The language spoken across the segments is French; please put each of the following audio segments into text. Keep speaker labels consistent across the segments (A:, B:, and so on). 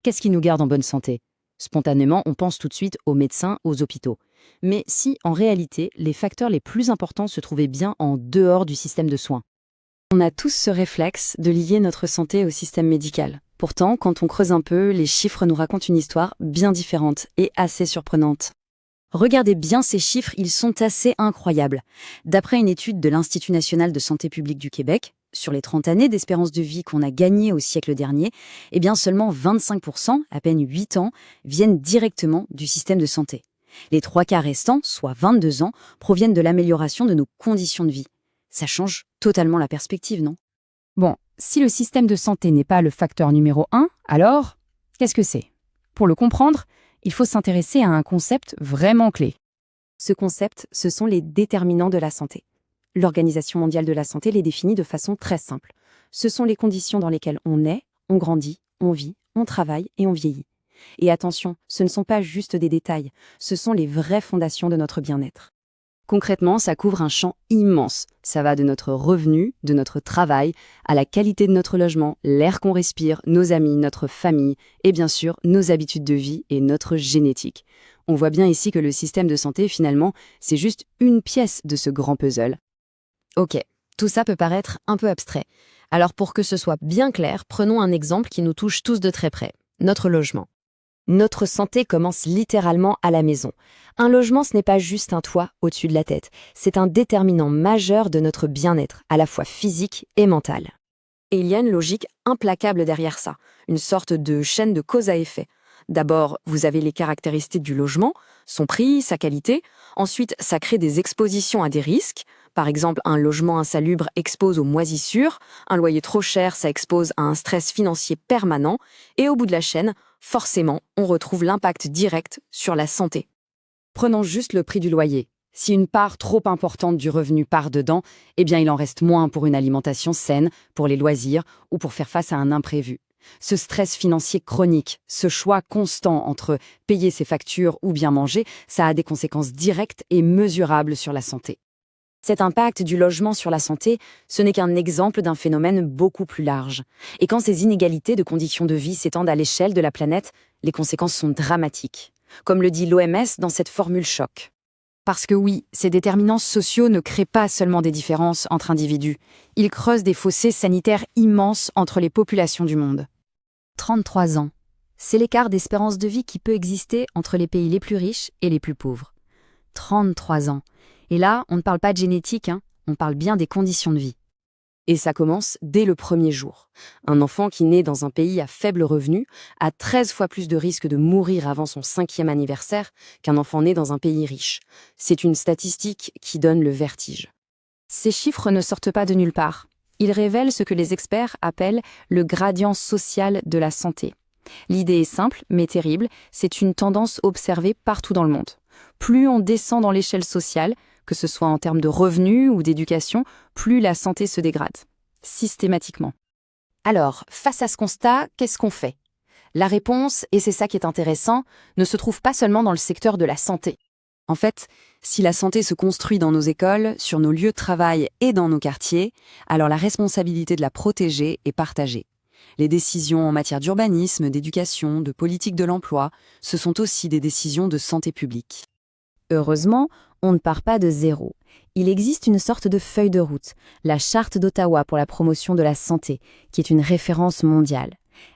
A: Qu'est-ce qui nous garde en bonne santé? Spontanément, on pense tout de suite aux médecins, aux hôpitaux. Mais si, en réalité, les facteurs les plus importants se trouvaient bien en dehors du système de soins? On a tous ce réflexe de lier notre santé au système médical. Pourtant, quand on creuse un peu, les chiffres nous racontent une histoire bien différente et assez surprenante. Regardez bien ces chiffres, ils sont assez incroyables. D'après une étude de l'Institut national de santé publique du Québec, sur les 30 années d'espérance de vie qu'on a gagnées au siècle dernier, eh bien seulement 25%, à peine 8 ans, viennent directement du système de santé. Les 3 quarts restants, soit 22 ans, proviennent de l'amélioration de nos conditions de vie. Ça change totalement la perspective, non?
B: Bon, si le système de santé n'est pas le facteur numéro 1, alors, qu'est-ce que c'est? Pour le comprendre, il faut s'intéresser à un concept vraiment clé.
C: Ce concept, ce sont les déterminants de la santé. L'Organisation mondiale de la santé les définit de façon très simple. Ce sont les conditions dans lesquelles on naît, on grandit, on vit, on travaille et on vieillit. Et attention, ce ne sont pas juste des détails, ce sont les vraies fondations de notre bien-être.
A: Concrètement, ça couvre un champ immense. Ça va de notre revenu, de notre travail, à la qualité de notre logement, l'air qu'on respire, nos amis, notre famille, et bien sûr, nos habitudes de vie et notre génétique. On voit bien ici que le système de santé, finalement, c'est juste une pièce de ce grand puzzle.
D: Ok, tout ça peut paraître un peu abstrait. Alors pour que ce soit bien clair, prenons un exemple qui nous touche tous de très près, notre logement. Notre santé commence littéralement à la maison. Un logement, ce n'est pas juste un toit au-dessus de la tête, c'est un déterminant majeur de notre bien-être, à la fois physique et mental.
C: Et il y a une logique implacable derrière ça, une sorte de chaîne de cause à effet. D'abord, vous avez les caractéristiques du logement, son prix, sa qualité. Ensuite, ça crée des expositions à des risques. Par exemple, un logement insalubre expose aux moisissures, un loyer trop cher, ça expose à un stress financier permanent. Et au bout de la chaîne, forcément, on retrouve l'impact direct sur la santé.
A: Prenons juste le prix du loyer. Si une part trop importante du revenu part dedans, eh bien il en reste moins pour une alimentation saine, pour les loisirs ou pour faire face à un imprévu. Ce stress financier chronique, ce choix constant entre payer ses factures ou bien manger, ça a des conséquences directes et mesurables sur la santé. Cet impact du logement sur la santé, ce n'est qu'un exemple d'un phénomène beaucoup plus large. Et quand ces inégalités de conditions de vie s'étendent à l'échelle de la planète, les conséquences sont dramatiques. Comme le dit l'OMS dans cette formule choc. Parce que oui, ces déterminants sociaux ne créent pas seulement des différences entre individus, ils creusent des fossés sanitaires immenses entre les populations du monde.
B: 33 ans. C'est l'écart d'espérance de vie qui peut exister entre les pays les plus riches et les plus pauvres. 33 ans. Et là, on ne parle pas de génétique, on parle bien des conditions de vie.
C: Et ça commence dès le premier jour. Un enfant qui naît dans un pays à faible revenu a 13 fois plus de risques de mourir avant son 5e anniversaire qu'un enfant né dans un pays riche. C'est une statistique qui donne le vertige.
B: Ces chiffres ne sortent pas de nulle part. Ils révèlent ce que les experts appellent le gradient social de la santé. L'idée est simple, mais terrible, c'est une tendance observée partout dans le monde. Plus on descend dans l'échelle sociale, que ce soit en termes de revenus ou d'éducation, plus la santé se dégrade. Systématiquement.
D: Alors, face à ce constat, qu'est-ce qu'on fait? La réponse, et c'est ça qui est intéressant, ne se trouve pas seulement dans le secteur de la santé.
C: En fait, si la santé se construit dans nos écoles, sur nos lieux de travail et dans nos quartiers, alors la responsabilité de la protéger est partagée. Les décisions en matière d'urbanisme, d'éducation, de politique de l'emploi, ce sont aussi des décisions de santé publique.
B: Heureusement, on ne part pas de zéro. Il existe une sorte de feuille de route, la Charte d'Ottawa pour la promotion de la santé, qui est une référence mondiale.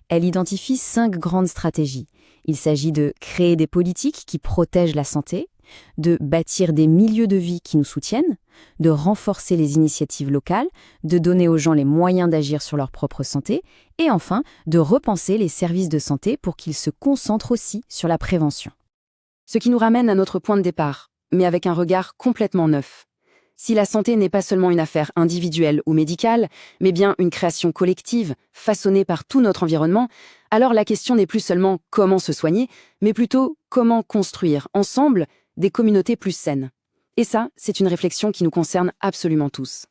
B: Elle identifie 5 grandes stratégies. Il s'agit de créer des politiques qui protègent la santé, de bâtir des milieux de vie qui nous soutiennent, de renforcer les initiatives locales, de donner aux gens les moyens d'agir sur leur propre santé, et enfin, de repenser les services de santé pour qu'ils se concentrent aussi sur la prévention.
C: Ce qui nous ramène à notre point de départ, mais avec un regard complètement neuf. Si la santé n'est pas seulement une affaire individuelle ou médicale, mais bien une création collective, façonnée par tout notre environnement, alors la question n'est plus seulement comment se soigner, mais plutôt comment construire, ensemble, des communautés plus saines. Et ça, c'est une réflexion qui nous concerne absolument tous.